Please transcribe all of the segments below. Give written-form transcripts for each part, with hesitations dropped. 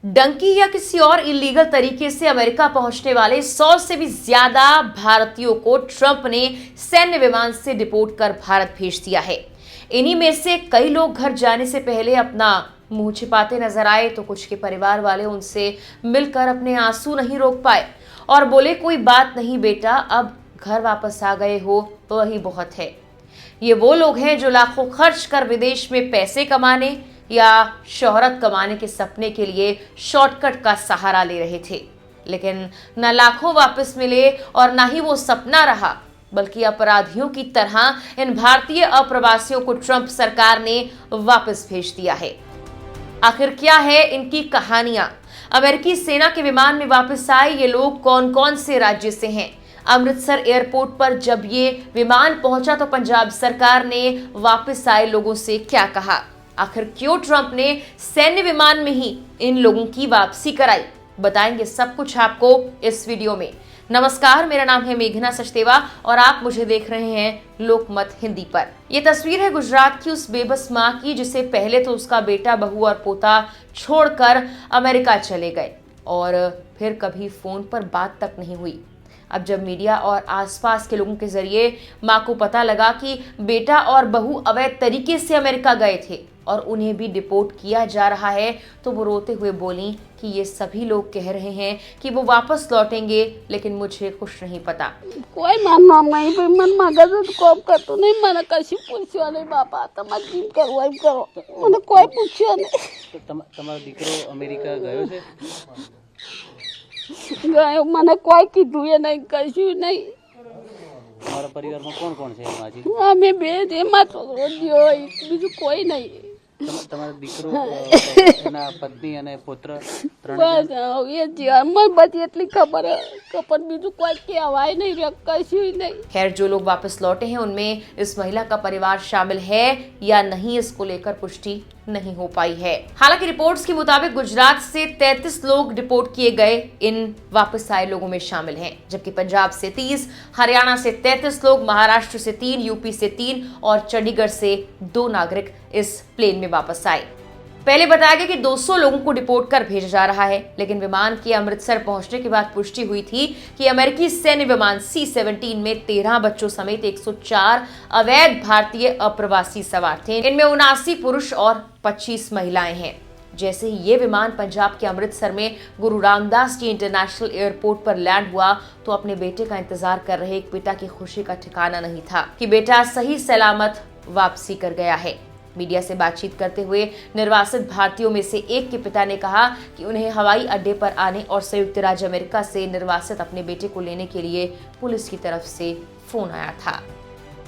डंकी या किसी और इलीगल तरीके से अमेरिका पहुंचने वाले 100 से भी ज्यादा भारतीयों को ट्रंप ने सैन्य विमान से डिपोर्ट कर भारत भेज दिया है। इन्हीं में से कई लोग घर जाने से पहले अपना मुंह छिपाते नजर आए, तो कुछ के परिवार वाले उनसे मिलकर अपने आंसू नहीं रोक पाए और बोले, कोई बात नहीं बेटा, अब घर वापस आ गए हो तो वही बहुत है। ये वो लोग हैं जो लाखों खर्च कर विदेश में पैसे कमाने या शोहरत कमाने के सपने के लिए शॉर्टकट का सहारा ले रहे थे, लेकिन न लाखों वापस मिले और न ही वो सपना रहा, बल्कि अपराधियों की तरह इन भारतीय अप्रवासियों को ट्रंप सरकार ने वापस भेज दिया है। आखिर क्या है इनकी कहानियां? अमेरिकी सेना के विमान में वापस आए ये लोग कौन कौन से राज्य से हैं? अमृतसर एयरपोर्ट पर जब ये विमान पहुंचा तो पंजाब सरकार ने वापस आए लोगों से क्या कहा? आखिर क्यों ट्रंप ने सैन्य विमान में ही इन लोगों की वापसी कराई? बताएंगे सब कुछ आपको इस वीडियो में। नमस्कार, मेरा नाम है मेघना सचदेवा और आप मुझे देख रहे हैं लोकमत हिंदी पर। ये तस्वीर है गुजरात की उस बेबस माँ की जिसे पहले तो उसका बेटा, बहू और पोता छोड़कर अमेरिका चले गए और फिर कभी फोन पर बात तक नहीं हुई। अब जब मीडिया और आसपास के लोगों के जरिए मां को पता लगा कि बेटा और बहू अवैध तरीके से अमेरिका गए थे और उन्हें भी डिपोर्ट किया जा रहा है, तो वो रोते हुए बोली कि ये सभी लोग कह रहे हैं कि वो वापस लौटेंगे, लेकिन मुझे कुछ नहीं पता। कोई मामा नहीं भाई, मन मगज को करतो नहीं, મને કશું પૂછ્યો નહીં બાપા, તમારે જીમ કરવું એમ કરો, મને કોઈ પૂછ્યો નહીં। તો તમારો દીકરો અમેરિકા ગયો છે? ગયો, મને કોઈ કીધું એ નહીં, કશું નહીં। તમારા પરિવારમાં કોણ કોણ છે એમાંથી? અમે બે જ, એમાં છોકરો જ્યો, બીજું કોઈ નહીં। તમારો દીકરો, એના પત્ની અને પુત્ર બસ એ જ અમે બધી એટલી ખબર પણ બીજું કોઈ કહેવાય નહીં, કશું નહીં। खैर, जो लोग वापस लौटे हैं उनमें इस महिला का परिवार शामिल है या नहीं, इसको लेकर पुष्टि नहीं हो पाई है। हालांकि रिपोर्ट्स के मुताबिक गुजरात से 33 लोग डिपोर्ट किए गए इन वापस आए लोगों में शामिल हैं, जबकि पंजाब से 30, हरियाणा से 33 लोग, महाराष्ट्र से 3, यूपी से 3 और चंडीगढ़ से 2 नागरिक इस प्लेन में वापस आए। पहले बताया गया कि 200 लोगों को डिपोर्ट कर भेजा जा रहा है, लेकिन विमान के अमृतसर पहुंचने के बाद पुष्टि हुई थी कि अमेरिकी सैन्य विमान C-17 में 13 बच्चों समेत 104 अवैध भारतीय अप्रवासी सवार थे। इनमें 79 पुरुष और 25 महिलाएं हैं। जैसे ही ये विमान पंजाब के अमृतसर में गुरु रामदास जी इंटरनेशनल एयरपोर्ट पर लैंड हुआ तो अपने बेटे का इंतजार कर रहे एक पिता की खुशी का ठिकाना नहीं था कि बेटा सही सलामत वापसी कर गया है। मीडिया से बातचीत करते हुए निर्वासित भारतीयों में से एक के पिता ने कहा कि उन्हें हवाई अड्डे पर आने और संयुक्त राज्य अमेरिका से निर्वासित अपने बेटे को लेने के लिए पुलिस की तरफ से फोन आया था।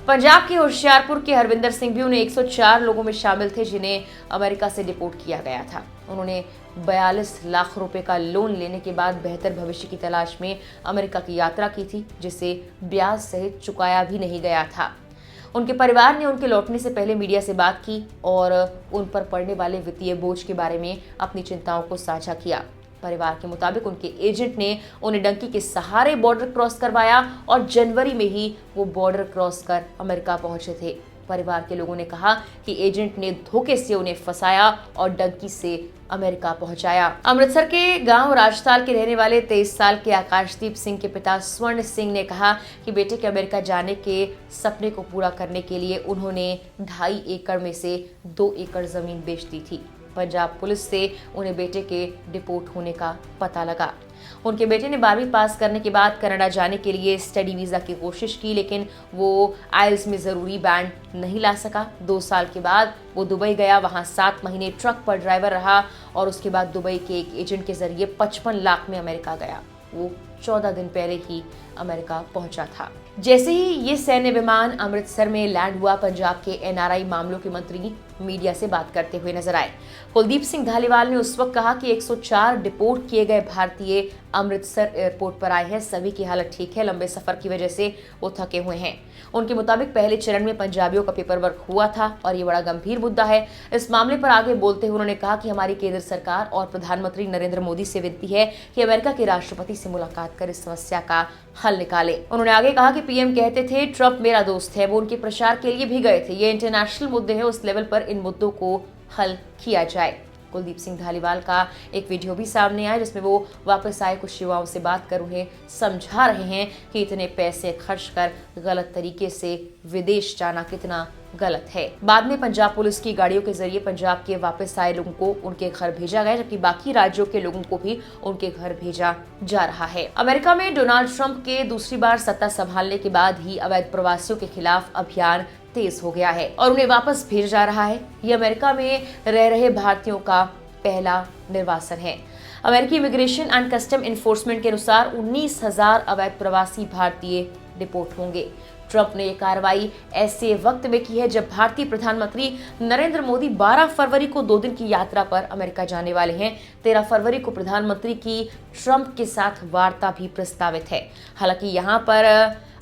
पंजाब के होशियारपुर के हरविंदर सिंह भी उन्हें 104 लोगों में शामिल थे जिन्हें अमेरिका से डिपोर्ट किया गया था। उन्होंने 42 लाख रुपए का लोन लेने के बाद बेहतर भविष्य की तलाश में अमेरिका की यात्रा की थी, जिसे ब्याज सहित चुकाया भी नहीं गया था। उनके परिवार ने उनके लौटने से पहले मीडिया से बात की और उन पर पड़ने वाले वित्तीय बोझ के बारे में अपनी चिंताओं को साझा किया। परिवार के मुताबिक उनके एजेंट ने उन्हें डंकी के सहारे बॉर्डर क्रॉस करवाया और जनवरी में ही वो बॉर्डर क्रॉस कर अमेरिका पहुंचे थे। परिवार के लोगों ने कहा कि एजेंट ने धोखे से उन्हें फंसाया और डंकी से अमेरिका पहुंचाया। अमृतसर के गांव राजताल के रहने वाले 23 साल के आकाशदीप सिंह के पिता स्वर्ण सिंह ने कहा कि बेटे के अमेरिका जाने के सपने को पूरा करने के लिए उन्होंने 2.5 एकड़ में से 2 एकड़ जमीन बेच दी थी। पंजाब पुलिस से उन्हें बेटे के डिपोर्ट होने का पता लगा। उनके बेटे ने 12वीं पास करने के बाद कनाडा जाने के लिए स्टडी वीजा की कोशिश की, लेकिन वो आइल्स में जरूरी बैंड नहीं ला सका। 2 साल के बाद वो दुबई गया, वहां 7 महीने ट्रक पर ड्राइवर रहा और उसके बाद दुबई के एक एजेंट के जरिए 55 लाख में अमेरिका गया। वो 14 दिन पहले ही अमेरिका पहुंचा था। जैसे ही ये सैन्य विमान अमृतसर में लैंड हुआ, पंजाब के NRI मामलों के मंत्री मीडिया से बात करते हुए नजर आए। कुलदीप सिंह धालीवाल ने उस वक्त कहा कि 104 डिपोर्ट किए गए भारतीय अमृतसर एयरपोर्ट पर आए हैं, सभी की हालत ठीक है, लंबे सफर की वजह से वो थके हुए हैं। उनके मुताबिक पहले चरण में पंजाबियों का पेपर वर्क हुआ था और ये बड़ा गंभीर मुद्दा है। इस मामले पर आगे बोलते हुए उन्होंने कहा कि हमारी केंद्र सरकार और प्रधानमंत्री नरेंद्र मोदी से विनती है कि अमेरिका के राष्ट्रपति से मुलाकात कर इस समस्या का हल निकाले। उन्होंने आगे कहा कि पीएम कहते थे ट्रंप मेरा दोस्त है, वो उनके प्रचार के लिए भी गए थे। ये इंटरनेशनल मुद्दे हैं, उस लेवल पर इन मुद्दों को हल किया जाए। कुलदीप सिंह धालीवाल का एक वीडियो भी सामने आया जिसमें वो वापस आए कुछ युवाओं से बात कर उन्हें समझा रहे हैं कि इतने पैसे खर्च कर गलत तरीके से विदेश जाना कितना गलत है। बाद में पंजाब पुलिस की गाड़ियों के जरिए पंजाब के वापस आए लोगों को उनके घर भेजा गया, जबकि बाकी राज्यों के लोगों को भी उनके घर भेजा जा रहा है। अमेरिका में डोनाल्ड ट्रंप के दूसरी बार सत्ता संभालने के बाद ही अवैध प्रवासियों के खिलाफ अभियान तेज हो गया है और उन्हें वापस भेजा जा रहा है। ये अमेरिका में रह रहे भारतीयों का पहला निर्वासन है। अमेरिकी इमिग्रेशन एंड कस्टम इन्फोर्समेंट के अनुसार 19,000 अवैध प्रवासी भारतीय डिपोर्ट होंगे। ट्रंप ने यह कार्रवाई ऐसे वक्त में की है जब भारतीय प्रधानमंत्री नरेंद्र मोदी 12 फरवरी को 2 दिन की यात्रा पर अमेरिका जाने वाले हैं। 13 फरवरी को प्रधानमंत्री की ट्रंप के साथ वार्ता भी प्रस्तावित है। हालांकि यहाँ पर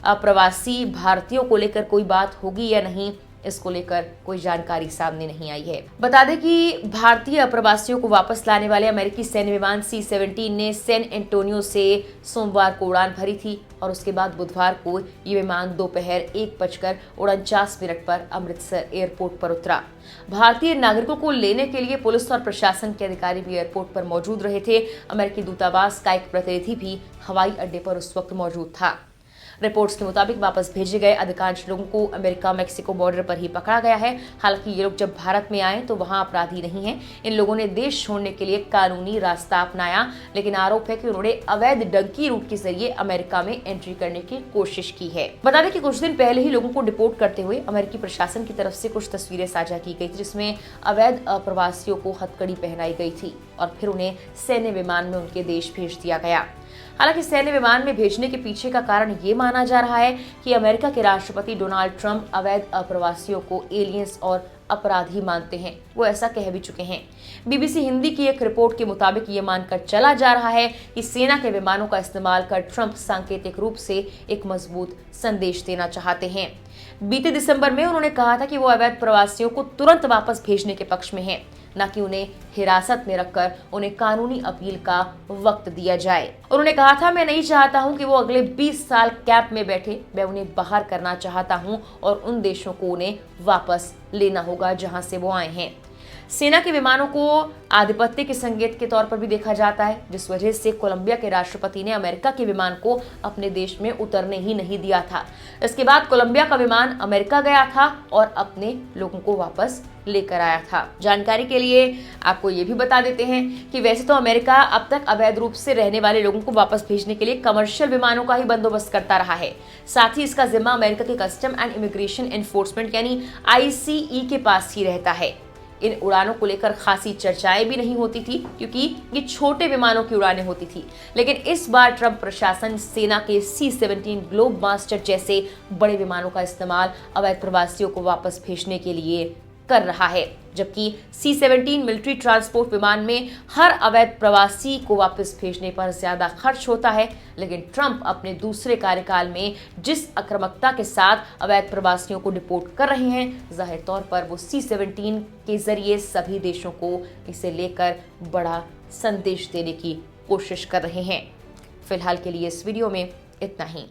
अप्रवासी भारतीयों को लेकर कोई बात होगी या नहीं, इसको लेकर कोई जानकारी सामने नहीं आई है। बता दें कि भारतीय अप्रवासियों को वापस लाने वाले अमेरिकी सैन्य विमान C-17 ने सैन एंटोनियो से सोमवार को उड़ान भरी थी और उसके बाद बुधवार को ये विमान दोपहर 1:49 पर अमृतसर एयरपोर्ट पर उतरा। भारतीय नागरिकों को लेने के लिए पुलिस और प्रशासन के अधिकारी भी एयरपोर्ट पर मौजूद रहे थे। अमेरिकी दूतावास का एक प्रतिनिधि भी हवाई अड्डे पर उस वक्त मौजूद था। रिपोर्ट्स के मुताबिक वापस भेजे गए अधिकांश लोगों को अमेरिका मेक्सिको बॉर्डर पर ही पकड़ा गया है। हालांकि ये लोग जब भारत में आए तो वहां अपराधी नहीं हैं। इन लोगों ने देश छोड़ने के लिए कानूनी रास्ता अपनाया, लेकिन आरोप है कि उन्होंने अवैध डंकी रूट के जरिए अमेरिका में एंट्री करने की कोशिश की है। बता दें कि कुछ दिन पहले ही लोगों को डिपोर्ट करते हुए अमेरिकी प्रशासन की तरफ से कुछ तस्वीरें साझा की गई थी, जिसमें अवैध अप्रवासियों को हथकड़ी पहनाई गई थी और फिर उन्हें सैन्य विमान में उनके देश भेज दिया गया। हालांकि सैन्य विमान में भेजने के पीछे का कारण ये माना जा रहा है कि अमेरिका के राष्ट्रपति डोनाल्ड ट्रंप अवैध अप्रवासियों को एलियंस और अपराधी मानते हैं। वो ऐसा कह भी चुके हैं। BBC हिंदी की एक रिपोर्ट के मुताबिक ये मानकर चला जा रहा है कि सेना के विमानों का इस्तेमाल कर ट्रंप सांकेतिक रूप से एक मजबूत संदेश देना चाहते हैं। बीते दिसंबर में उन्होंने कहा था कि वो अवैध प्रवासियों को तुरंत वापस भेजने के पक्ष में हैं, न कि उन्हें हिरासत में रखकर उन्हें कानूनी अपील का वक्त दिया जाए। उन्होंने कहा था, मैं नहीं चाहता हूं कि वो अगले 20 साल कैंप में बैठे, मैं उन्हें बाहर करना चाहता हूं और उन देशों को उन्हें वापस लेना होगा जहां से वो आए हैं। सेना के विमानों को आधिपत्य के संकेत के तौर पर भी देखा जाता है, जिस वजह से कोलंबिया के राष्ट्रपति ने अमेरिका के विमान को अपने देश में उतरने ही नहीं दिया था। इसके बाद कोलंबिया का विमान अमेरिका गया था और अपने लोगों को वापस लेकर आया था। जानकारी के लिए आपको ये भी बता देते हैं कि वैसे तो अमेरिका अब तक अवैध रूप से रहने वाले लोगों को वापस भेजने के लिए कमर्शियल विमानों का ही बंदोबस्त करता रहा है। साथ ही इसका जिम्मा अमेरिका के कस्टम एंड इमिग्रेशन एनफोर्समेंट यानी ICE के पास ही रहता है। इन उड़ानों को लेकर खासी चर्चाएं भी नहीं होती थी, क्योंकि ये छोटे विमानों की उड़ानें होती थी। लेकिन इस बार ट्रंप प्रशासन सेना के C-17 ग्लोब मास्टर जैसे बड़े विमानों का इस्तेमाल अवैध प्रवासियों को वापस भेजने के लिए कर रहा है, जबकि C-17 मिलिट्री ट्रांसपोर्ट विमान में हर अवैध प्रवासी को वापस भेजने पर ज्यादा खर्च होता है। लेकिन ट्रंप अपने दूसरे कार्यकाल में जिस आक्रामकता के साथ अवैध प्रवासियों को डिपोर्ट कर रहे हैं, जाहिर तौर पर वो C-17 के जरिए सभी देशों को इसे लेकर बड़ा संदेश देने की कोशिश कर रहे हैं। फिलहाल के लिए इस वीडियो में इतना ही।